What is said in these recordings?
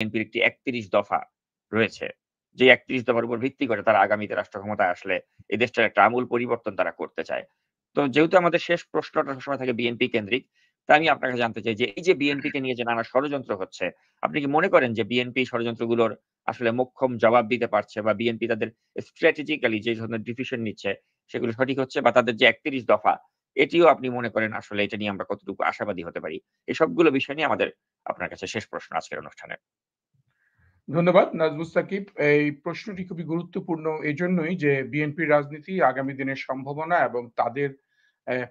বিএনপির একটি ৩১ দফা রয়েছে। যে ৩১ দফার উপর ভিত্তি করে তারা আগামীতে রাষ্ট্র ক্ষমতায় আসলে এই দেশটার একটা আমূল পরিবর্তন তারা করতে চায়। তো যেহেতু আমাদের শেষ প্রশ্নটা সবসময় থাকে বিএনপি কেন্দ্রিক, তাই আমি আপনার কাছে জানতে চাই যে এই যে বিএনপিকে নিয়ে যে নানা ষড়যন্ত্র হচ্ছে, আপনি কি মনে করেন যে বিএনপি ষড়যন্ত্রগুলোর আসলে মোক্ষম জবাব দিতে পারছে বা বিএনপি তাদের স্ট্র্যাটেজিক্যালি যে ধরনের ডিসিশন নিচ্ছে সেগুলো সঠিক হচ্ছে বা তাদের যে ৩১ দফা এটিও আপনি মনে করেন আসলে এটা নিয়ে আমরা কতটুকু আশাবাদী হতে পারি? এই সবগুলো বিষয় নিয়ে আমাদের আপনার কাছে শেষ প্রশ্ন আজকের অনুষ্ঠানে। ধন্যবাদ নাজমুস সাকিব। এই প্রশ্নটি খুবই গুরুত্বপূর্ণ এজন্যই যে বিএনপির রাজনীতি আগামী দিনের সম্ভাবনা এবং তাদের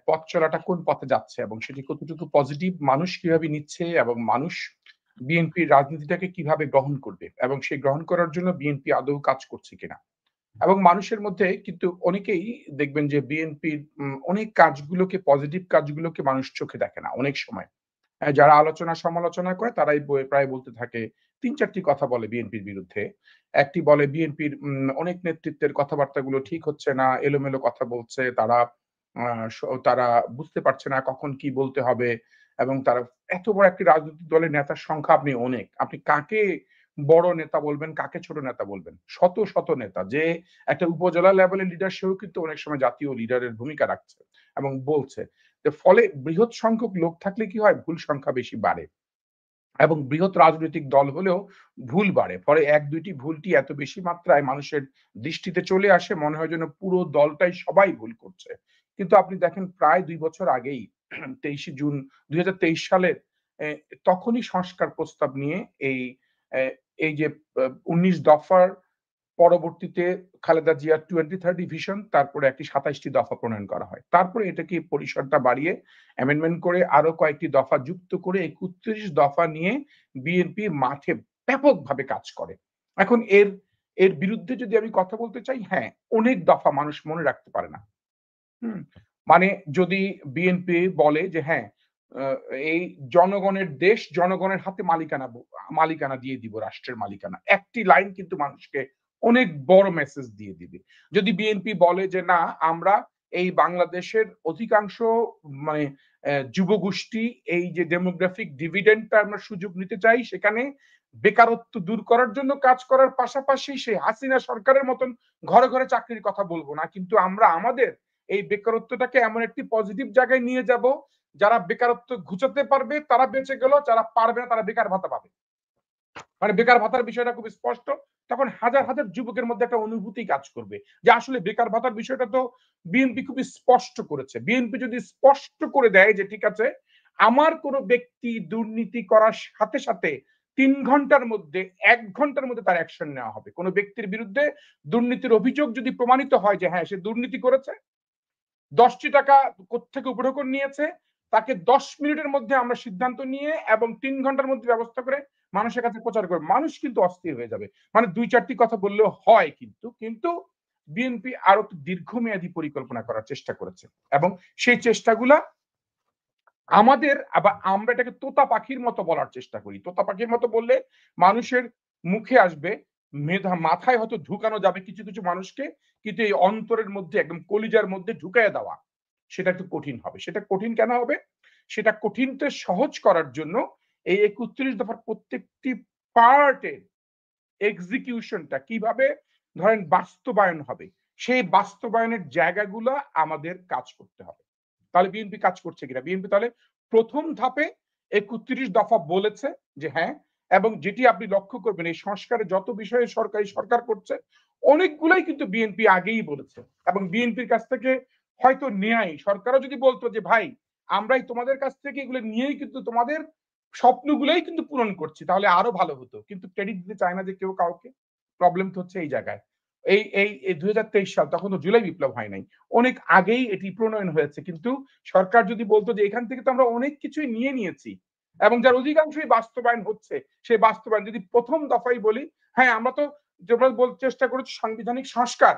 পথ চলাটা কোন পথে যাচ্ছে এবং সেটি কতটুকু পজিটিভ, মানুষ কিভাবে নিচ্ছে এবং মানুষ বিএনপির রাজনীতিটাকে কিভাবে গ্রহণ করবে এবং সেই গ্রহণ করার জন্য বিএনপি আদৌ কাজ করছে কিনা। এবং মানুষের মধ্যে কিন্তু অনেকেই দেখবেন যে বিএনপির অনেক কাজগুলোকে, পজিটিভ কাজগুলোকে মানুষ চোখে দেখে না অনেক সময়। যারা আলোচনা সমালোচনা করে তারাই প্রায় বলতে থাকে ৩-৪ টি কথা বলে বিএনপির বিরুদ্ধে। একটি বলে বিএনপির অনেক নেতৃত্বের কথাবার্তাগুলো ঠিক হচ্ছে না, এলোমেলো কথা বলছে। তারা আ স তারা বুঝতে পারছে না কখন কি বলতে হবে এবং তারা এত বড় একটি রাজনৈতিক দলের নেতার সংখ্যা আপনি অনেক। আপনি কাকে বড় নেতা বলবেন, কাকে ছোট নেতা বলবেন? শত, শত নেতা যে একটা উপজেলা লেভেলের লিডার সেও কিন্তু অনেক সময় জাতীয় লিডারের ভূমিকা রাখছে এবং বলছে। ফলে বৃহৎ সংখ্যক লোক থাকলে কি হয়? ভুল সংখ্যা বেশি বাড়ে। এবং বৃহৎ রাজনৈতিক দল হলেও ভুল বাড়ে। ফলে ১-২ টি ভুলটি এত বেশি মাত্রায় মানুষের দৃষ্টিতে চলে আসে, মনে হয় যেন পুরো দলটাই সবাই ভুল করছে। কিন্তু আপনি দেখেন প্রায় ২ বছর আগেই ২৩শে জুন ২০২৩ সালের এ তখনই সংস্কার প্রস্তাব নিয়ে এই এ এই যে ১৯ দফার পরবর্তীতে খালেদা জিয়ার 2030 ভিশন, তারপরে একটি ২৭ টি দফা প্রণয়ন করা হয়। তারপরে এটাকে পরিসরটা বাড়িয়ে অ্যামেন্ডমেন্ট করে আরো কয়েকটি দফা যুক্ত করে ৩১ দফা নিয়ে বিএনপি মাঠে ব্যাপকভাবে কাজ করে। এখন এর বিরুদ্ধে যদি আমি কথা বলতে চাই, হ্যাঁ, অনেক দফা মানুষ মনে রাখতে পারে না। হুম? মানে যদি বিএনপি বলে যে হ্যাঁ, আ এই জনগণের দেশ, জনগণের হাতে মালিকানা দিয়ে দিব, রাষ্ট্রের মালিকানা। একটি লাইন কিন্তু মানুষকে অনেক বড় মেসেজ দিয়ে দিবে। যদি বিএনপি বলে যে না, আমরা এই বাংলাদেশের অধিকাংশ মানে যুবগোষ্ঠী এই যে ডেমোগ্রাফিক ডিভিডেন্ডটা আমরা সুযোগ নিতে চাই, সেখানে বেকারত্ব দূর করার জন্য কাজ করার পাশাপাশি সেই হাসিনা সরকারের মতন ঘরে, ঘরে চাকরির কথা বলব না। কিন্তু আমরা আমাদের এই বেকারত্বটাকে এমন একটি পজিটিভ জায়গায় নিয়ে যাব, যারা বেকারত্ব ঘুচাতে পারবে তারা বেঁচে গেল, যারা পারবে না তারা বেকার ভাতা পাবে। মানে বেকার ভাতার বিষয়টা খুব স্পষ্ট। তখন হাজার, হাজার যুবকের মধ্যে একটা অনুভূতি কাজ করবে। যে আসলে বেকার ভাতার বিষয়টা তো বিএনপি খুবই স্পষ্ট করেছে। বিএনপি যদি স্পষ্ট করে দেয় যে ঠিক আছে, আমার কোন ব্যক্তি দুর্নীতি করার সাথে, সাথে ৩ ঘন্টার মধ্যে ১ ঘন্টার মধ্যে তার অ্যাকশন নেওয়া হবে। কোন ব্যক্তির বিরুদ্ধে দুর্নীতির অভিযোগ যদি প্রমাণিত হয় যে হ্যাঁ, সে দুর্নীতি করেছে, ১০ টি টাকা কোত্থেকে উপঢৌকন নিয়েছে, তাকে ১০ মিনিটের মধ্যে আমরা সিদ্ধান্ত নিয়ে এবং ৩ ঘন্টার মধ্যে ব্যবস্থা করে মানুষের কাছে প্রচার করব। মানুষ কিন্তু অস্থির হয়ে যাবে। মানে ২-৪ টি কথা বললেও হয় কিন্তু বিএনপি আরো একটু দীর্ঘমেয়াদী পরিকল্পনা করার চেষ্টা করেছে। এবং সেই চেষ্টাগুলা আমাদের আমরা এটাকে তোতা পাখির মতো বলার চেষ্টা করি। তোতা পাখির মতো বললে মানুষের মুখে আসবে, মাথায় হয়তো ঢুকানো যাবে কিছু, কিছু মানুষকে। কিন্তু এই অন্তরের মধ্যে একদম কলিজার মধ্যে ঢুকাইয়া দেওয়া, সেটা একটু কঠিন হবে। সেটা কঠিন কেন হবে? সেটা কঠিনটা সহজ করার জন্য এই ৩১ দফার প্রত্যেকটি পার্টের এক্সিকিউশনটা কিভাবে ধরেন বাস্তবায়ন হবে, সেই বাস্তবায়নের জায়গাগুলা আমাদের কাজ করতে হবে। তাহলে বিএনপি কাজ করছে কিনা? বিএনপি তাহলে ১ম ধাপে ৩১ দফা বলেছে যে হ্যাঁ, এবং যেটি আপনি লক্ষ্য করবেন এই সংস্কারের যত বিষয়ে সরকার করছে, অনেকগুলাই কিন্তু বিএনপি আগেই বলেছে। এবং বিএনপির কাছ থেকে হয়তো নেয়াই। সরকারও যদি বলত যে ভাই, আমরাই তোমাদের কাছ থেকে এগুলো নিয়েই কিন্তু তোমাদের স্বপ্নগুলোই কিন্তু পূরণ করছি। তাহলে আরো ভালো হতো। কিন্তু ক্রেডিট দিতে চায় না যে কেউ কাউকে। প্রবলেম তো হচ্ছে এই জায়গায়। এই ২০২৩ সাল, তখন তো জুলাই বিপ্লব হয় নাই। অনেক আগেই এটি প্রণয়ন হয়েছে। কিন্তু সরকার যদি বলত যে এখান থেকে তো আমরা অনেক কিছুই নিয়ে নিয়েছি এবং যার অধিকাংশই বাস্তবায়ন হচ্ছে, সেই বাস্তবায়ন যদি ১ম দফায় বলি, হ্যাঁ, আমরা তো যেটা বলতে চেষ্টা করেছি সাংবিধানিক সংস্কার।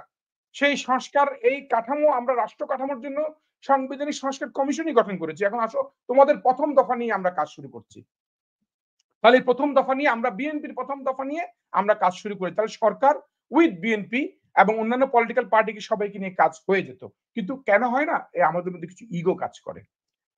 সেই সংস্কার এই কাঠামো আমরা রাষ্ট্র কাঠামোর জন্য সাংবিধানিক সংস্কার কমিশনই গঠন করেছি। এখন আসো তোমাদের ১ম দফা নিয়ে আমরা কাজ শুরু করছি। তাহলে এই ১ম দফা নিয়ে আমরা বিএনপির ১ম দফা নিয়ে আমরা কাজ শুরু করি। তাহলে সরকার উইথ বিএনপি এবং অন্যান্য পলিটিক্যাল পার্টিকে সবাইকে নিয়ে কাজ হয়ে যেত। কিন্তু কেন হয় না? আমাদের মধ্যে কিছু ইগো কাজ করে।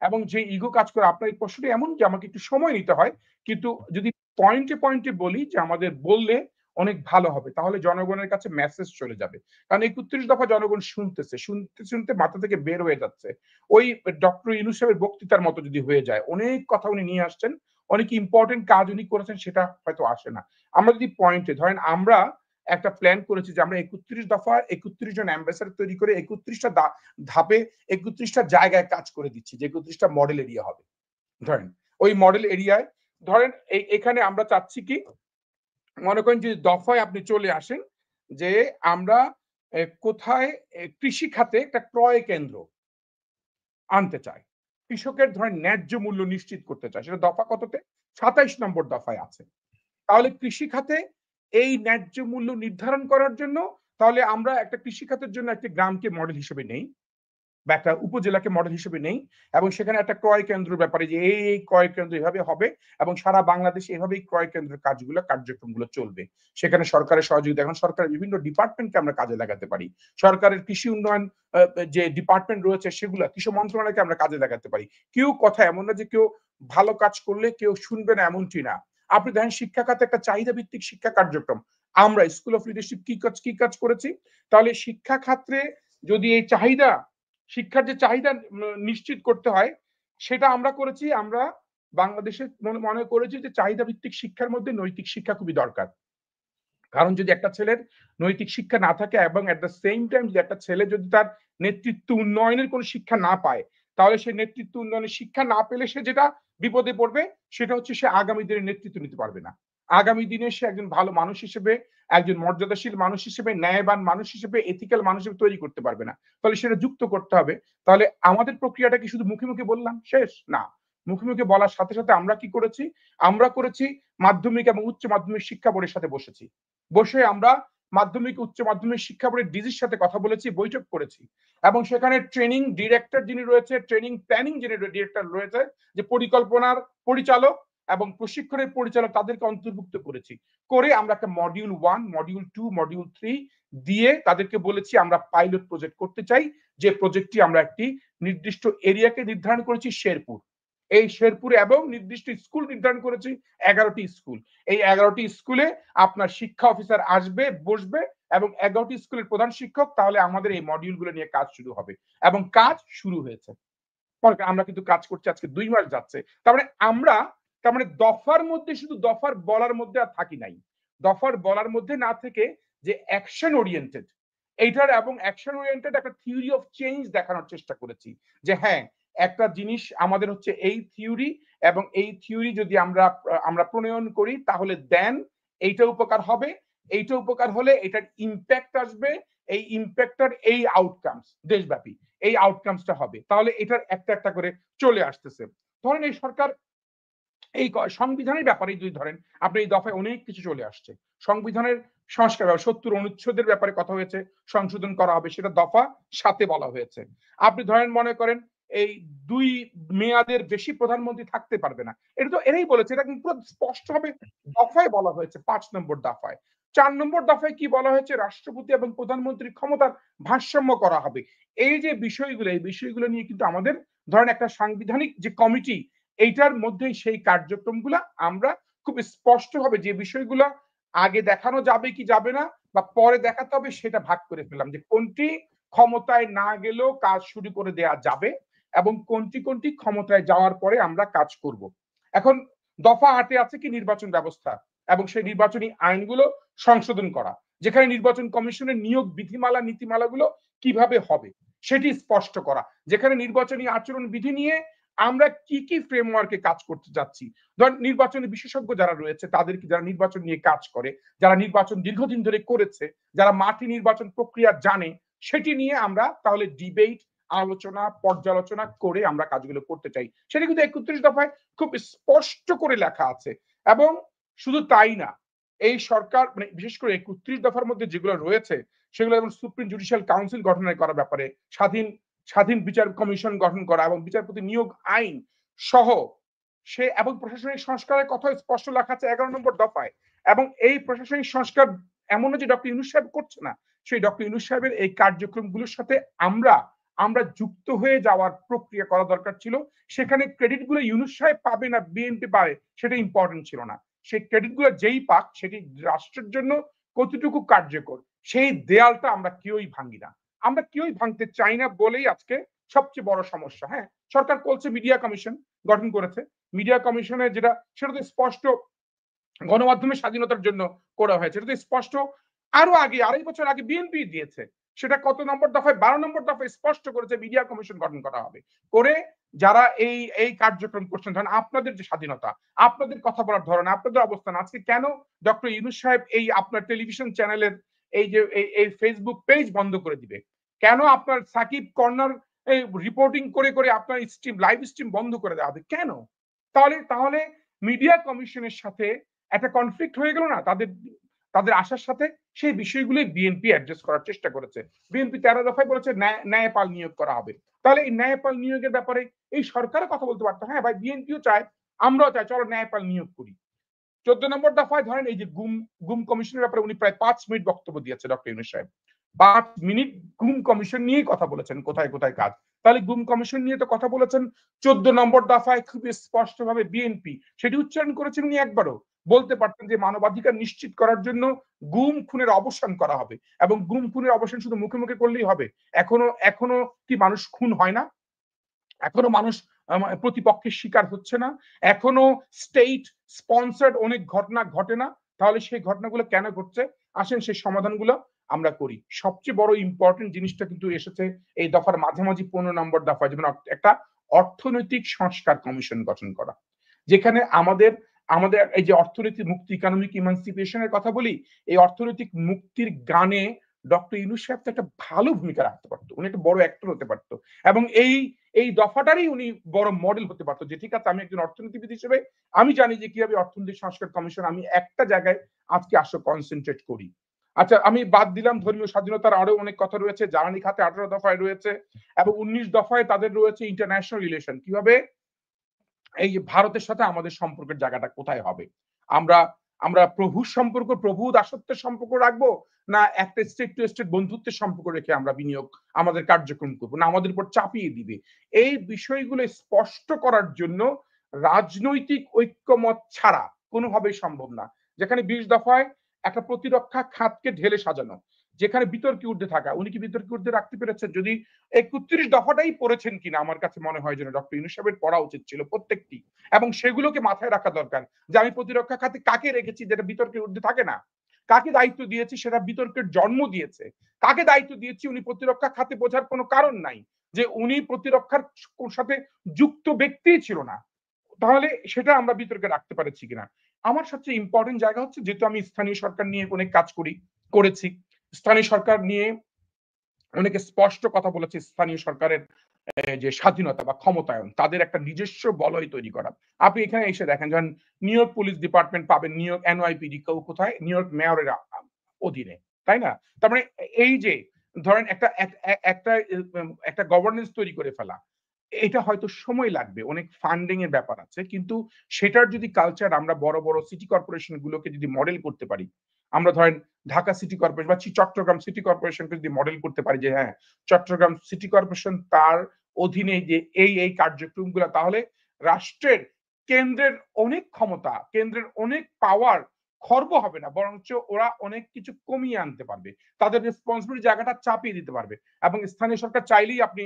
এবং যে ইগো কাজ করে, আপনার এই প্রশ্নটি এমন যে আমাকে একটু সময় নিতে হয়। কিন্তু যদি পয়েন্টে পয়েন্টে বলি যে আমাদের বললে অনেক ভালো হবে, তাহলে জনগণের কাছে মেসেজ চলে যাবে। কারণ ৩১ দফা জনগণ শুনতেছে, শুনতে শুনতে মাথা থেকে বের হয়ে যাচ্ছে। ওই ডক্টর ইউনূস সাহেবের বক্তৃতার মতো যদি হয়ে যায়, অনেক কথা উনি নিয়ে আসছেন, অনেক ইম্পর্টেন্ট কাজ উনি করেছেন, সেটা হয়তো আসে না। আমরা যদি পয়েন্টে ধরেন, আমরা একটা প্ল্যান করেছি যে আমরা ৩১ দফা ৩১ জন অ্যাম্বাসেডর তৈরি করে ৩১ টা ধাপে ৩১ টা জায়গায় কাজ করে দিচ্ছি, যে ৩১ টা মডেল এরিয়া হবে। ধরেন ওই মডেল এরিয়ায় ধরেন এখানে আমরা চাচ্ছি কি, মনে করেন যে দফায় আপনি চলে আসেন যে আমরা কোথায় কৃষি খাতে একটা ক্রয় কেন্দ্র আনতে চাই। কৃষকের ধরেন ন্যায্য মূল্য নিশ্চিত করতে চাই। সেটা দফা কততে? ২৭ নম্বর দফায় আছে। তাহলে কৃষি খাতে এই ন্যায্য মূল্য নির্ধারণ করার জন্য তাহলে আমরা একটা কৃষি খাতের জন্য একটি গ্রামকে মডেল হিসেবে নেই বা একটা উপজেলাকে মডেল হিসেবে নেই, এবং সেখানে একটা ক্রয় কেন্দ্রের ব্যাপারে যে এই ক্রয় কেন্দ্র এভাবে হবে এবং সারা বাংলাদেশে এভাবেই ক্রয় কেন্দ্রের কার্যক্রমগুলো চলবে। সেখানে সরকারের সহযোগিতা, এখন সরকারের বিভিন্ন ডিপার্টমেন্টকে আমরা কাজে লাগাতে পারি। সরকারের কৃষি উন্নয়ন যে ডিপার্টমেন্ট রয়েছে সেগুলা কৃষি মন্ত্রণালয়কে আমরা কাজে লাগাতে পারি। কেউ কথা এমন না যে কেউ ভালো কাজ করলে কেউ শুনবে না, এমনটি না। আপনি দেখেন শিক্ষা খাতে একটা চাহিদা ভিত্তিক শিক্ষা কার্যক্রম। আমরা স্কুল অফ লিডারশিপ কি কাজ করেছি? তাহলে শিক্ষা খাতে যদি এই চাহিদা, শিক্ষার যে চাহিদা নিশ্চিত করতে হয়, সেটা আমরা করেছি। আমরা বাংলাদেশে মনে করেছি যে চাহিদা ভিত্তিক শিক্ষার মধ্যে নৈতিক শিক্ষা খুবই দরকার। কারণ যদি একটা ছেলের নৈতিক শিক্ষা না থাকে এবং এট দ্য সেম টাইম যদি একটা ছেলে যদি তার নেতৃত্ব উন্নয়নের কোনো শিক্ষা না পায়, তাহলে সে নেতৃত্ব উন্নয়নের শিক্ষা না পেলে সে যেটা বিপদে পড়বে, সেটা হচ্ছে সে আগামী দিনে নেতৃত্ব নিতে পারবে না। আগামী দিনে সে একজন ভালো মানুষ হিসেবে, একজন মর্যাদাশীল মানুষ হিসেবে, ন্যায়বান মানুষ হিসেবে, এথিক্যাল মানুষ হিসেবে তৈরি করতে পারবে না। তাহলে সেটা যুক্ত করতে হবে। তাহলে আমাদের প্রক্রিয়াটা কি শুধু মুখে মুখে বললাম শেষ? না। মুখে মুখে বলার সাথে সাথে আমরা কি করেছি? আমরা করেছি মাধ্যমিক এবং উচ্চ মাধ্যমিক শিক্ষা বোর্ডের সাথে বসেছি। বসে আমরা মাধ্যমিক উচ্চ মাধ্যমিক শিক্ষা বোর্ডের ডিজির সাথে কথা বলেছি, বৈঠক করেছি, এবং সেখানে ট্রেনিং ডিরেক্টর যিনি রয়েছে, ট্রেনিং প্ল্যানিং যিনি ডিরেক্টর রয়েছে, যে পরিকল্পনার পরিচালক এবং প্রশিক্ষণের পরিচালক, তাদেরকে অন্তর্ভুক্ত করেছি। করে আমরা একটা মডিউল 1, মডিউল 2, মডিউল 3 দিয়ে তাদেরকে বলেছি আমরা পাইলট প্রজেক্ট করতে চাই। যে প্রজেক্টটি আমরা একটি নির্দিষ্ট এরিয়াকে নির্ধারণ করেছি, শেরপুর। এই শেরপুরে এবং নির্দিষ্ট স্কুল নির্ধারণ করেছি, 11টি স্কুল। এই 11টি স্কুলে আপনার শিক্ষা অফিসার আসবে, বসবে, এবং 11টি স্কুলের প্রধান শিক্ষক, তাহলে আমাদের এই মডিউলগুলো নিয়ে কাজ শুরু হবে। এবং কাজ শুরু হয়েছে। আমরা কিন্তু কাজ করছি, আজকে ২ মাস যাচ্ছে। তার মানে দফার মধ্যে শুধু দফার বলার মধ্যে আর থাকি নাই। দফার বলার মধ্যে না থেকে যে অ্যাকশন ওরিয়েন্টেড, এইটার এবং অ্যাকশন ওরিয়েন্টেড একটা থিওরি অফ চেঞ্জ দেখানোর চেষ্টা করেছি। যে হ্যাঁ, একটা জিনিস আমাদের হচ্ছে এই থিওরি, এবং এই থিওরি যদি আমরা প্রণয়ন করি তাহলে দেন এইটা উপকার হবে, এইটা উপকার হলে এটার ইমপ্যাক্ট আসবে, এই ইমপ্যাক্টটার এই আউটকামস দেশব্যাপী, এই আউটকামসটা হবে। তাহলে এটার একটা একটা করে চলে আসতেছে। ধরেন এই সরকার এই সংবিধানের ব্যাপারে যদি ধরেন, আপনি এই দফায় অনেক কিছু চলে আসছে। সংবিধানের সংস্কার ৭০ অনুচ্ছেদের ব্যাপারে কথা হয়েছে, সংশোধন করা হবে, সেটা দফা ৭ এ বলা হয়েছে। আপনি ধরেন মনে করেন এই ২ মেয়াদের বেশি প্রধানমন্ত্রী থাকতে পারবে না। এটা তো এরাই বলেছে, এটা কিন্তু পুরো স্পষ্টভাবে দফায় বলা হয়েছে ৫ নম্বর দফায়। ৪ নম্বর দফায় কি বলা হয়েছে? রাষ্ট্রপতি এবং প্রধানমন্ত্রীর ক্ষমতার ভারসাম্য করা হবে। এই যে বিষয়গুলো, এই বিষয়গুলো নিয়ে কিন্তু আমাদের ধরেন একটা সাংবিধানিক যে কমিটি, এইটার মধ্যেই সেই কার্যক্রমগুলা আমরা খুব স্পষ্টভাবে যে বিষয়গুলা আগে দেখানো যাবে কি যাবে না বা পরে দেখাতে হবে, সেটা ভাগ করে ফেললাম যে কোনটি ক্ষমতায় না গেলেও কাজ শুরু করে দেয়া যাবে এবং কোনটি ক্ষমতায় যাওয়ার পরে আমরা কাজ করব। এখন দফা ৮ এ আছে কি নির্বাচন ব্যবস্থা এবং সেই নির্বাচনী আইনগুলো সংশোধন করা, যেখানে নির্বাচন কমিশনের নিয়োগ বিধিমালা নীতিমালাগুলো কিভাবে হবে সেটি স্পষ্ট করা, যেখানে নির্বাচনী আচরণ বিধি নিয়ে আমরা কি ফ্রেমওয়ার্কে কাজ করতে যাচ্ছি। ধর নির্বাচনী বিশেষজ্ঞ যারা রয়েছে, তাদেরকে, যারা নির্বাচন নিয়ে কাজ করে, যারা নির্বাচন দীর্ঘদিন ধরে করেছে, যারা মাঠে নির্বাচন প্রক্রিয়া জানে, সেটি নিয়ে আমরা তাহলে ডিবেট, আলোচনা, পর্যালোচনা করে আমরা কাজগুলো করতে চাই। সেটা কিন্তু ৩১ দফায় খুব স্পষ্ট করে লেখা আছে। এবং শুধু তাই না, এই সরকার মানে বিশেষ করে ৩১ দফার মধ্যে যেগুলো রয়েছে, সেগুলো যেমন সুপ্রিম জুডিশিয়াল কাউন্সিল গঠনের করার ব্যাপারে, স্বাধীন বিচার কমিশন গঠন করা এবং বিচারপতি নিয়োগ আইন সহ সে, এবং প্রশাসনিক সংস্কারের কথা স্পষ্ট লেখা আছে ১১ নম্বর দফায়। এবং এই প্রশাসনিক সংস্কার এমন না যে ডক্টর ইউনূস সাহেব করছে না, সেই ডক্টর ইউনূস সাহেবের এই কার্যক্রমগুলোর সাথে আমরা যুক্ত হয়ে যাওয়ার প্রক্রিয়া করা দরকার ছিল। সেখানে ক্রেডিট গুলো ইউনূস সাহেব পাবে না বিএনপি পাবে, সেটা ইম্পর্টেন্ট ছিল না। সেই ক্রেডিট গুলো যেই পাক সেটি রাষ্ট্রের জন্য কতটুকু কার্যকর সেই দেয়ালটা আমরা কেউই ভাঙি না। আমরা কেউই ভাঙতে চাই না বলেই আজকে সবচেয়ে বড় সমস্যা। হ্যাঁ, সরকার বলছে মিডিয়া কমিশন গঠন করেছে। মিডিয়া কমিশনে যেটা সেটা তো স্পষ্ট গণমাধ্যমের স্বাধীনতার জন্য করা হয়েছে। এটা তো স্পষ্ট আরো আগে ২.৫ বছর আগে বিএনপি দিয়েছে। সেটা কত নম্বর দফায় ১২ নম্বর দফায় স্পষ্ট করেছে মিডিয়া কমিশন গঠন করা হবে। করে যারা এই কার্যক্রম করছেন ধরেন আপনাদের যে স্বাধীনতা, আপনাদের কথা বলার ধরন, আপনাদের অবস্থান আজকে কেন ডক্টর ইউনূস সাহেব এই আপনার টেলিভিশন চ্যানেলের এই যে এই ফেসবুক পেজ বন্ধ করে দিবে? কেন আপনার সাকিব কর্নার এই রিপোর্টিং করে আপনার স্ট্রিম লাইভ স্ট্রিম বন্ধ করে দেওয়া হবে? কেন? তাহলে মিডিয়া কমিশনের সাথে একটা কনফ্লিক্ট হয়ে গেল না তাদের আশার সাথে? সেই বিষয়গুলোই বিএনপি অ্যাড্রেস করার চেষ্টা করেছে। বিএনপি ১৩ দফায় বলেছে ন্যায়পাল নিয়োগ করা হবে। তাহলে এই ন্যায়পাল নিয়োগের ব্যাপারে এই সরকারও কথা বলতে পারতো। হ্যাঁ ভাই, বিএনপিও চায়, আমরাও চাই, চলো ন্যায়পাল নিয়োগ করি। ১৪ নম্বর দফায় ধরেন এই যে গুম কমিশনের ব্যাপারে উনি প্রায় ৫ মিনিট বক্তব্য দিয়েছে ডক্টর ইউনূস সাহেব। ৫ মিনিট গুম কমিশন নিয়েই কথা বলেছেন, কোথায় কাজ। তাহলে গুম কমিশন নিয়ে তো কথা বলেছেন। ১৪ নম্বর দফায় খুব স্পষ্টভাবে বিএনপি সেটি উচ্চারণ করেছেন উনি একবারও। বলতে পারতেন যে মানবাধিকার নিশ্চিত করার জন্য গুম খুনের অবসান করা হবে এবং গুম খুনের অবসান শুধু মুখে করলেই হবে। এখনো কি মানুষ খুন হয় না? এখনো মানুষ প্রতিপক্ষের শিকার হচ্ছে না? এখনো স্টেট স্পন্সর্ড অনেক ঘটনা ঘটে না? তাহলে সেই ঘটনাগুলো কেন ঘটছে? আসেন সেই সমাধানগুলো আমরা করি। সবচেয়ে বড় ইম্পোর্টেন্ট জিনিসটা কিন্তু এসেছে এই দফার মাঝামাঝি ১৫ নম্বর দফায়, যেমন একটা অর্থনৈতিক সংস্কার কমিশন গঠন করা। যেখানে আমাদের এই যে অর্থনৈতিক মুক্তি, ইকোনমিক ইমানসিপেশন এর কথা বলি, এই অর্থনৈতিক মুক্তির গানে ডক্টর ইউনূস সাহেব তো একটা ভালো ভূমিকা রাখতে পারত। উনি একটা বড় অ্যাক্টর হতে পারত। এবং এই দফাটারই উনি বড় মডেল হতে পারত যে ঠিক আছে, আমি একজন অর্থনীতিবিদ হিসেবে আমি জানি যে কিভাবে অর্থনৈতিক সংস্কার কমিশন আমি একটা জায়গায় আজকে কনসেনট্রেট করি। আচ্ছা, আমি বাদ দিলাম ধর্মীয় স্বাধীনতার আরো অনেক কথা রয়েছে। জ্বালানি খাতে ১৮ দফায় রয়েছে এবং ১৯ দফায় তাদের রয়েছে ইন্টারন্যাশনাল রিলেশন। কিভাবে এই যে ভারতের সাথে আমাদের সম্পর্কের জায়গাটা কোথায় হবে? আমরা আমরা প্রভুর সম্পর্ক, প্রভু দাসত্বের সম্পর্ক রাখবো, না একটা স্টেট টু স্টেট বন্ধুত্বের সম্পর্ক রেখে আমরা আমাদের কার্যক্রম করবো, না আমাদের উপর চাপিয়ে দিবে? এই বিষয়গুলো স্পষ্ট করার জন্য রাজনৈতিক ঐক্যমত ছাড়া কোনোভাবেই সম্ভব না। যেখানে ২০ দফায় একটা প্রতিরক্ষা খাতকে ঢেলে সাজানো, যেখানে বিতর্কে ঊর্ধ্বে থাকা, উনি কি বিতর্কে ঊর্ধ্বে রাখতে পেরেছেন? যদি ৩১ দফাটাই পড়েছেন কিনা আমার কাছে মনে হয় যেন ডক্টর ইউনূস সাহেবের পড়া উচিত ছিল প্রত্যেকটি, এবং সেগুলোকে মাথায় রাখা দরকার যে আমি প্রতিরক্ষা খাতে কাকে রেখেছি যেটা বিতর্কের ঊর্ধ্বে থাকে না, কাকে দায়িত্ব দিয়েছি সেটা বিতর্কের জন্ম দিয়েছে, কাকে দায়িত্ব দিয়েছি উনি প্রতিরক্ষা খাতে বোঝার কোনো কারণ নাই যে উনি প্রতিরক্ষার সাথে যুক্ত ব্যক্তিই ছিল না। তাহলে সেটা আমরা বিতর্কে রাখতে পারছি কিনা? আমার সবচেয়ে ইম্পর্টেন্ট জায়গা হচ্ছে, যেহেতু আমি স্থানীয় সরকার নিয়ে অনেক কাজ করেছি, স্থানীয় সরকার নিয়ে অনেকে স্পষ্ট কথা বলেছে, স্থানীয় সরকারের যে স্বাধীনতা বা ক্ষমতায়ন, তাদের একটা নিজস্ব বলয় তৈরি করা। আপনি এখানে এসে দেখেন, যখন নিউ ইয়র্ক পুলিশ ডিপার্টমেন্ট পাবেন, নিউ ইয়র্ক এনওয়াইপিডি কোথায়? নিউ ইয়র্ক মেয়রের অধীনে, তাই না? তার মানে এই যে ধরেন একটা গভর্নেন্স তৈরি করে ফেলা, এটা হয়তো সময় লাগবে, অনেক ফান্ডিং এর ব্যাপার আছে, কিন্তু সেটার যদি কালচার আমরা বড় সিটি কর্পোরেশন গুলোকে যদি মডেল করতে পারি, আমরা ধরেন ঢাকা সিটি কর্পোরেশন বা চট্টগ্রাম সিটি কর্পোরেশনকে যদি মডেল করতে পারি যে হ্যাঁ, চট্টগ্রাম সিটি কর্পোরেশন তার অধীনে যে এই কার্যক্রমগুলো, তাহলে রাষ্ট্রের কেন্দ্রের অনেক ক্ষমতা, কেন্দ্রের অনেক পাওয়ার খর্ব হবে না, বরঞ্চ ওরা অনেক কিছু কমিয়ে আনতে পারবে, তাদের রেসপন্সিবিলিটি জায়গাটা চাপিয়ে দিতে পারবে। এবং স্থানীয় সরকার চাইলেই আপনি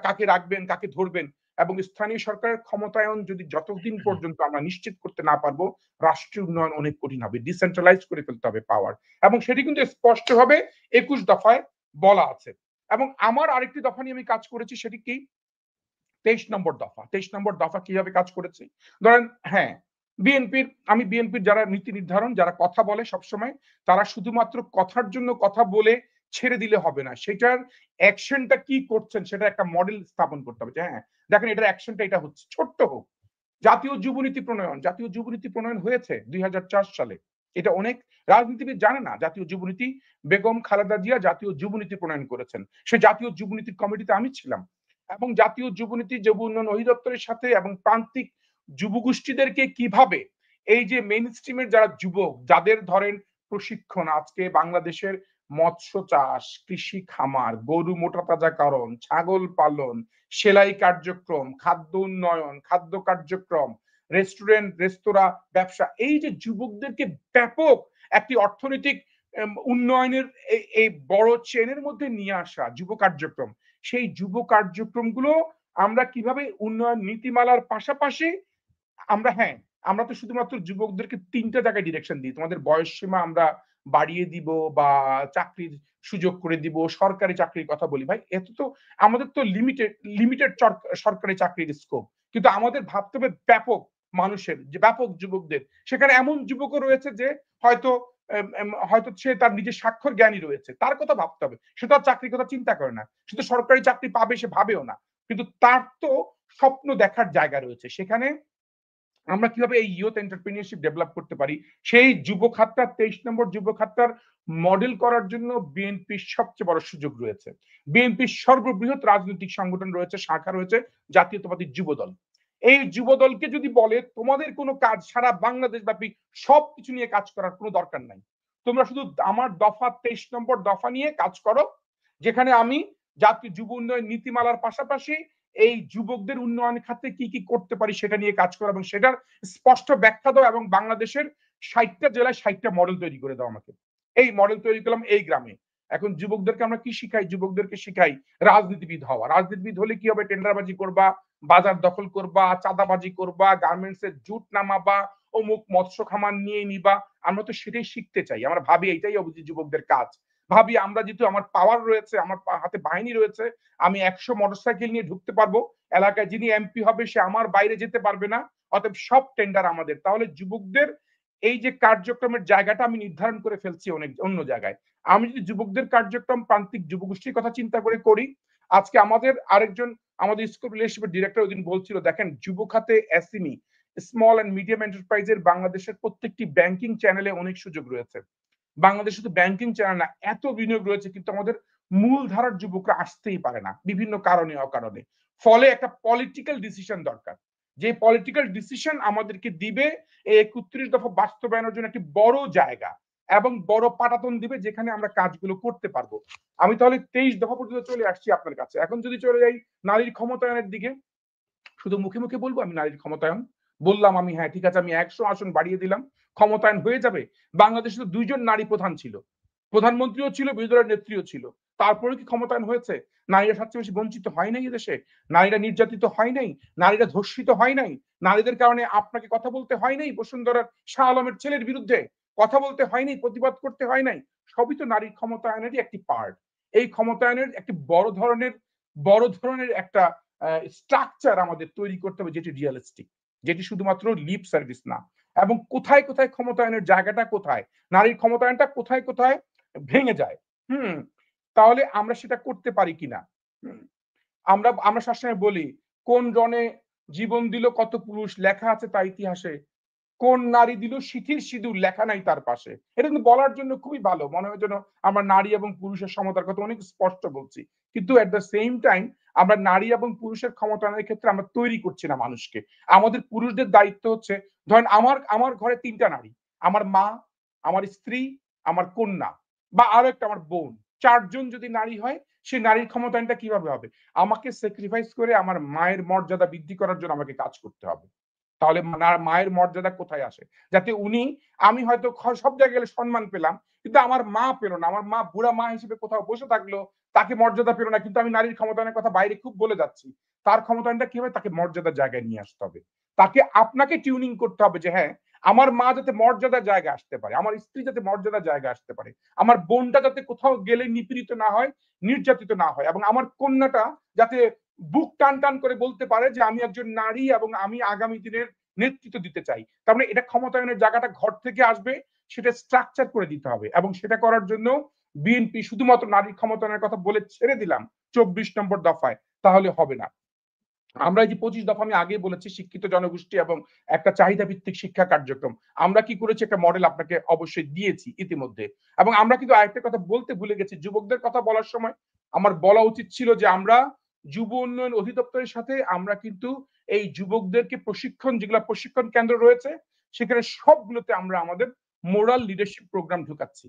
কাকে রাখবেন, কাকে ধরবেন, এবং স্থানীয় সরকারের ক্ষমতায়ন যদি যতদিন পর্যন্ত আমরা নিশ্চিত করতে না পারবো, রাষ্ট্রীয় উন্নয়ন অনেক কঠিন হবে। ডিসেন্ট্রালাইজ করে ফেলতে হবে পাওয়ার, এবং সেটি কিন্তু স্পষ্টভাবে ২১ দফায় বলা আছে। এবং আমার আরেকটি দফা নিয়ে আমি কাজ করেছি, সেটি কি? ২৩ নম্বর দফা। ২৩ নম্বর দফা কিভাবে কাজ করেছি? ধরেন হ্যাঁ, আমি বিএনপির যারা নীতি নির্ধারণ, যারা কথা বলে সবসময়, তারা শুধুমাত্র কথার জন্য কথা বলে ছেড়ে দিলে হবে না। সেটার অ্যাকশনটা কি করছেন সেটার একটা মডেল স্থাপন করতে হবে। যে হ্যাঁ, দেখেন এটার অ্যাকশনটা এটা হচ্ছে। ছোট্ট হোক। জাতীয় যুবনীতি প্রণয়ন হয়েছে ২০০৪ সালে। এটা অনেক রাজনীতিবিদ জানে না। জাতীয় যুবনীতি বেগম খালেদা জিয়া জাতীয় যুবনীতি প্রণয়ন করেছেন। সেই জাতীয় যুবনীতির কমিটিতে আমি ছিলাম। এবং জাতীয় যুবনীতি, যুব উন্নয়ন অধিদপ্তরের সাথে এবং প্রান্তিক যুবগোষ্ঠীদেরকে কিভাবে এই যে মেইনস্ট্রিমের যারা যুবক, যাদের ধরেন প্রশিক্ষণ আজকে বাংলাদেশের মৎস্য চাষ, কৃষি খামার, গরু মোটাতাজাকরণ, ছাগল পালন, সেলাই কার্যক্রম, খাদ্য উন্নয়ন, খাদ্য কার্যক্রম, রেস্টুরেন্ট, রেস্তোরাঁ, ব্যবসা, এই যে যুবকদেরকে ব্যাপক একটি অর্থনৈতিক উন্নয়নের এই বড় চেনের মধ্যে নিয়ে আসা যুব কার্যক্রম, সেই যুব কার্যক্রমগুলো আমরা কিভাবে উন্নয়ন নীতিমালার পাশাপাশি হ্যাঁ, আমরা তো শুধুমাত্র যুবকদেরকে ৩ টা জায়গায় ডিরেকশন দিই। তোমাদের বয়সসীমা আমরা বাড়িয়ে দিব বা চাকরির সুযোগ করে দিব, সরকারি চাকরির কথা বলি। ভাই এত তো আমাদের তো লিমিটেড সরকারি চাকরির স্কোপ। কিন্তু আমাদের ভাবতে হবে ব্যাপক মানুষের, যে ব্যাপক যুবকদের। সেখানে এমন যুবকও রয়েছে যে হয়তো হয়তো সে তার নিজের স্বাক্ষর জ্ঞানী রয়েছে। তার কথা ভাবতে হবে। সে তো আর চাকরির কথা চিন্তা করে না। সে তো সরকারি চাকরি পাবে সে ভাবেও না। কিন্তু তার তো স্বপ্ন দেখার জায়গা রয়েছে। সেখানে আমরা কিভাবে এই ইয়ুথ এন্টারপ্রেনিউরশিপ ডেভেলপ করতে পারি, সেই যুব খাতটা ২৩ নম্বর যুব খাতটার মডেল করার জন্য বিএনপির সবচেয়ে বড় সুযোগ রয়েছে। বিএনপির সর্ববৃহৎ রাজনৈতিক সংগঠন রয়েছে, শাখা রয়েছে জাতীয়তাবাদী যুবদল। এই যুবদলকে যদি বলে তোমাদের কোনো কাজ সারা বাংলাদেশ ব্যাপী সবকিছু নিয়ে কাজ করার কোনো দরকার নাই। তোমরা শুধু আমার দফা ২৩ নম্বর দফা নিয়ে কাজ করো, যেখানে আমি জাতীয় যুব উন্নয়ন নীতিমালার পাশাপাশি এই যুবকদের উন্নয়ন খাতে কি কি করতে পারি সেটা নিয়ে কাজ করো এবং সেটার স্পষ্ট ব্যাখ্যা দাও এবং বাংলাদেশের ৬০টা জেলায় ৬০টা মডেল তৈরি করে দাও আমাকে। এই মডেল তৈরি করলাম এই গ্রামে। এখন যুবকদেরকে আমরা কি শিখাই? যুবকদেরকে শিখাই রাজনীতিবিদ হওয়া। রাজনীতিবিদ হলে কি হবে? টেন্ডারবাজি করবা, বাজার দখল করবা, চাঁদাবাজি করবা, গার্মেন্টস এর জুট নামাবা, অমুক মৎস্য খামার নিয়ে নিবা। আমরা তো সেটাই শিখতে চাই। আমরা ভাবি এটাই অবধি যুবকদের কাজ। ভাবি আমরা যেহেতু আমার পাওয়ার রয়েছে, আমার হাতে বাহিনী রয়েছে, আমি ১০০ মোটরসাইকেল নিয়ে ঢুকতে পারবো। এলাকায় যিনি এমপি হবে সে আমার বাইরে যেতে পারবে না। অতএব সব টেন্ডার আমাদের। তাহলে যুবকদের এই যে কার্যক্রমের জায়গাটা আমি নির্ধারণ করে ফেলছি অন্য জায়গায়। আমি যদি যুবকদের কার্যক্রম প্রান্তিক যুবগোষ্ঠীর কথা চিন্তা করে করি, আজকে আমাদের আরেকজন আমাদের স্কুল রিলেশনশিপের ডিরেক্টর ওইদিন বলছিল, দেখেন যুব খাতে এসএমই, স্মল অ্যান্ড মিডিয়াম এন্টারপ্রাইজের বাংলাদেশের প্রত্যেকটি ব্যাংকিং চ্যানেলে অনেক সুযোগ রয়েছে। বাংলাদেশে শুধু ব্যাংকিং চ্যানেল না, এত বিনিয়োগ রয়েছে, কিন্তু আমাদের মূলধারার যুবকরা আসতেই পারে না বিভিন্ন কারণে অকারণে। ফলে একটা পলিটিক্যাল ডিসিশন দরকার, যে পলিটিক্যাল ডিসিশন আমাদেরকে দিবে এই ৩১ দফা বাস্তবায়নের জন্য একটি বড় জায়গা এবং বড় পাটাতন দিবে যেখানে আমরা কাজগুলো করতে পারবো। আমি তাহলে ২৩ দফা পর্যন্ত চলে আসছি আপনার কাছে। এখন যদি চলে যাই নারীর ক্ষমতায়নের দিকে, শুধু মুখে মুখে বলবো আমি নারীর ক্ষমতায়ন, বললাম আমি হ্যাঁ ঠিক আছে আমি ১০০ আসন বাড়িয়ে দিলাম, ক্ষমতায়ন হয়ে যাবে। বাংলাদেশে তো ২ জন নারী প্রধান ছিল, প্রধানমন্ত্রীও ছিল, বিরোধী দলের নেত্রীও ছিল। তারপরে কি ক্ষমতায়ন হয়েছে? নারীরা সবচেয়ে বেশি বঞ্চিত হয় নাই এদেশে? নারীরা নির্যাতিত হয় নাই? নারীরা ধর্ষিত হয় নাই? নারীদের কারণে আপনাকে কথা বলতে হয় নাই বসুন্ধরার শাহ আলমের ছেলের বিরুদ্ধে? কথা বলতে হয় নাই? প্রতিবাদ করতে হয় নাই? সবই তো নারীর ক্ষমতায়নেরই একটি পার্ট। এই ক্ষমতায়নের একটি বড় ধরনের একটা স্ট্রাকচার আমাদের তৈরি করতে হবে, যেটি রিয়ালিস্টিক, যেটি শুধুমাত্র লিপ সার্ভিস না। এবং কোথায় কোথায় ক্ষমতায়নের জায়গাটা কোথায়, নারীর ক্ষমতায়নটা কোথায় কোথায় ভেঙে যায়, হুম, তাহলে আমরা সেটা করতে পারি কিনা। হুম, আমরা আমরা সবসময় বলি, কোন রণে জীবন দিল কত পুরুষ, লেখা আছে তা ইতিহাসে। কোন নারী দিল সিথির সিঁদুর, লেখা নাই তার পাশে। এটা কিন্তু বলার জন্য খুবই ভালো। মনে হয় যেন আমরা নারী এবং পুরুষের সমতার কথা অনেক স্পষ্ট বলছি। কিন্তু এট দ্য সেম টাইম আমরা নারী এবং পুরুষের ক্ষমতায়নের ক্ষেত্রে আমরা তৈরি করছি না মানুষকে। আমাদের পুরুষদের দায়িত্ব হচ্ছে, ধরেন আমার ঘরে ৩ টা নারী। আমার মা, আমার স্ত্রী, আমার কন্যা বা আরো একটা আমার বোন। ৪ জন যদি নারী হয়, সেই নারীর ক্ষমতায়নটা কিভাবে হবে? আমাকে স্যাক্রিফাইস করে আমার মায়ের মর্যাদা বৃদ্ধি করার জন্য আমাকে কাজ করতে হবে। তাহলে মায়ের মর্যাদা কোথায় আসে? যাতে আমি হয়তো সব জায়গায় গেলে সম্মান পেলাম, কিন্তু আমার মা পেল না। আমার মা বুড়া মা হিসেবে কোথাও বসে থাকলো, তাকে মর্যাদা পেল না। কিন্তু আমি নারীর ক্ষমতায়নের কথা বাইরে খুব বলে যাচ্ছি। তার ক্ষমতায়নটা কি হবে? তাকে মর্যাদার জায়গায় নিয়ে আসতে হবে। আপনাকে টিউনিং করতে হবে যে হ্যাঁ, আমার মা যাতে মর্যাদার জায়গায় আসতে পারে, আমার স্ত্রী যাতে মর্যাদার জায়গায় আসতে পারে, আমার বোনটা যাতে কোথাও গেলে নিপীড়িত না হয়, নির্যাতিত না হয়, এবং আমার কন্যাটা যাতে বুক টান করে বলতে পারে যে আমি একজন নারী এবং আমি আগামী দিনের নেতৃত্ব দিতে চাই। তার মানে এটা ক্ষমতায়নের জায়গাটা ঘর থেকে আসবে, সেটা স্ট্রাকচার করে দিতে হবে। এবং সেটা করার জন্য বিএনপি শুধুমাত্র নারীর ক্ষমতায়নের কথা বলে ছেড়ে দিলাম ২৪ নম্বর দফায়, তাহলে হবে না। আমরা এই যে ২৫ দফা আমি আগেই বলেছি, শিক্ষিত জনগোষ্ঠী এবং একটা চাহিদা ভিত্তিক শিক্ষা কার্যক্রম। আমরা কি করেছি? একটা মডেল আপনাকে অবশ্যই দিয়েছি ইতিমধ্যে। এবং আমরা কিন্তু আরেকটা কথা বলতে ভুলে গেছি। যুবকদের কথা বলার সময় আমার বলা উচিত ছিল যে আমরা যুব উন্নয়ন অধিদপ্তরের সাথে আমরা কিন্তু এই যুবকদেরকে যেগুলা প্রশিক্ষণ কেন্দ্র রয়েছে, সেখানে সবগুলোতে আমরা আমাদের মোরাল লিডারশিপ প্রোগ্রাম ঢুকাচ্ছি।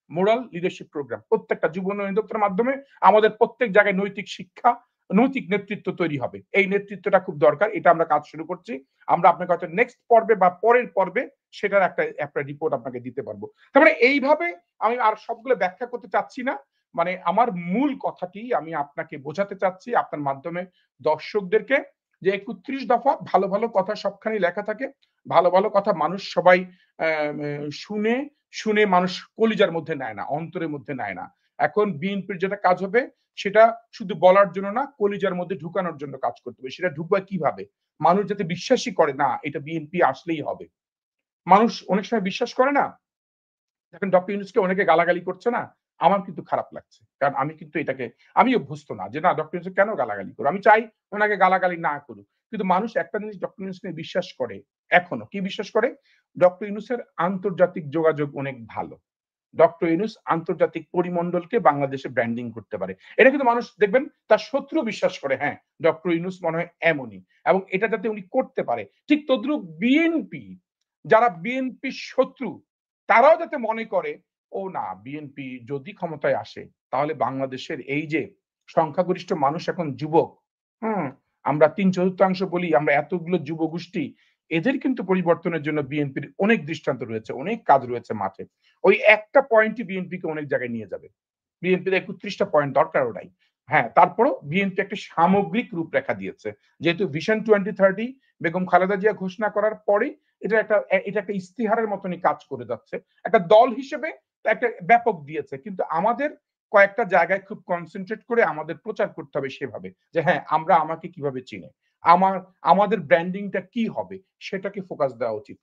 মোরাল লিডারশিপ প্রোগ্রাম প্রত্যেকটা যুব উন্নয়ন অধিদপ্তরের মাধ্যমে আমাদের প্রত্যেক জায়গায় নৈতিক শিক্ষা, নৈতিক নেতৃত্ব তৈরি হবে। এই নেতৃত্বটা খুব দরকার। এটা আমরা কাজ শুরু করছি। আমরা আপনাকে হয়তো নেক্সট পর্বে বা পরের পর্বে সেটার একটা রিপোর্ট আপনাকে দিতে পারবো। তার মানে এইভাবে আমি আর সবগুলো ব্যাখ্যা করতে চাচ্ছি না। মানে আমার মূল কথাটি আমি আপনাকে বোঝাতে চাচ্ছি আপনার মাধ্যমে দর্শকদেরকে যে ৩১ দফা ভালো, ভালো কথা সবখানেই লেখা থাকে। ভালো, ভালো কথা মানুষ সবাই অ্যা মে শুনে, শুনে মানুষ কলিজার মধ্যে নেয় না, অন্তরের মধ্যে নেয় না। এখন বিএনপির যেটা কাজ হবে সেটা শুধু বলার জন্য না, কলিজার মধ্যে ঢুকানোর জন্য কাজ করতে হবে। সেটা ঢুকবে কিভাবে? মানুষ যাতে বিশ্বাসই করে না এটা বিএনপি আসলেই হবে। মানুষ অনেক সময় বিশ্বাস করে না? দেখেন ডক্টর ইউনূসকে অনেকে গালাগালি করছে না? আমার কিন্তু খারাপ লাগছে। কারণ আমি কিন্তু এটাকে আমি অভ্যস্ত না যে না ডক্টর ইউনূসকে কেন গালাগালি করব? আমি চাই উনাকে গালাগালি না করুক। কিন্তু মানুষ একটা জিনিস ডক্টর ইউনূস নিয়ে বিশ্বাস করে এখনো। কি বিশ্বাস করে? ডক্টর ইউনূসের আন্তর্জাতিক যোগাযোগ অনেক ভালো। ডক্টর ইউনূস আন্তর্জাতিক পরিমণ্ডলকে বাংলাদেশে ব্র্যান্ডিং করতে পারে। এটা কিন্তু মানুষ দেখবেন তার শত্রু বিশ্বাস করে হ্যাঁ, ডক্টর ইউনূস মনে হয় এমনই। এবং এটা যাতে উনি করতে পারে। ঠিক তদ্রূপ বিএনপি যারা বিএনপির শত্রু তারাও যাতে মনে করে ও না বিএনপি যদি ক্ষমতায় আসে তাহলে বাংলাদেশের এই যে সংখ্যাগরিষ্ঠ মানুষ এখন যুবক, হুম? আমরা ৩/৪ বলি আমরা এতগুলো যুবগোষ্ঠী এদের কিন্তু পরিবর্তনের জন্য বিএনপির অনেক দৃষ্টান্ত রয়েছে, অনেক কাজ রয়েছে মাঠে। ওই একটা পয়েন্টই বিএনপিকে অনেক জায়গায় নিয়ে যাবে। বিএনপির ৩১ টা পয়েন্ট দরকারও নাই। হ্যাঁ, তারপরও বিএনপি একটা সামগ্রিক রূপরেখা দিয়েছে। যেহেতু ভিশন 2030 বেগম খালেদা জিয়া ঘোষণা করার পরেই এটা একটা ইস্তিহারের মতনই কাজ করে যাচ্ছে। একটা দল হিসেবে একটা ব্যাপক দিয়েছে। কিন্তু আমাদের কয়েকটা জায়গায় খুব কনসেনট্রেট করে আমাদের প্রচার করতে হবে সেভাবে। যে হ্যাঁ, আমরা আমাকে কিভাবে চিনি? আমার আমাদের ব্র্যান্ডিংটা কি হবে? সেটাকে ফোকাস দেওয়া উচিত।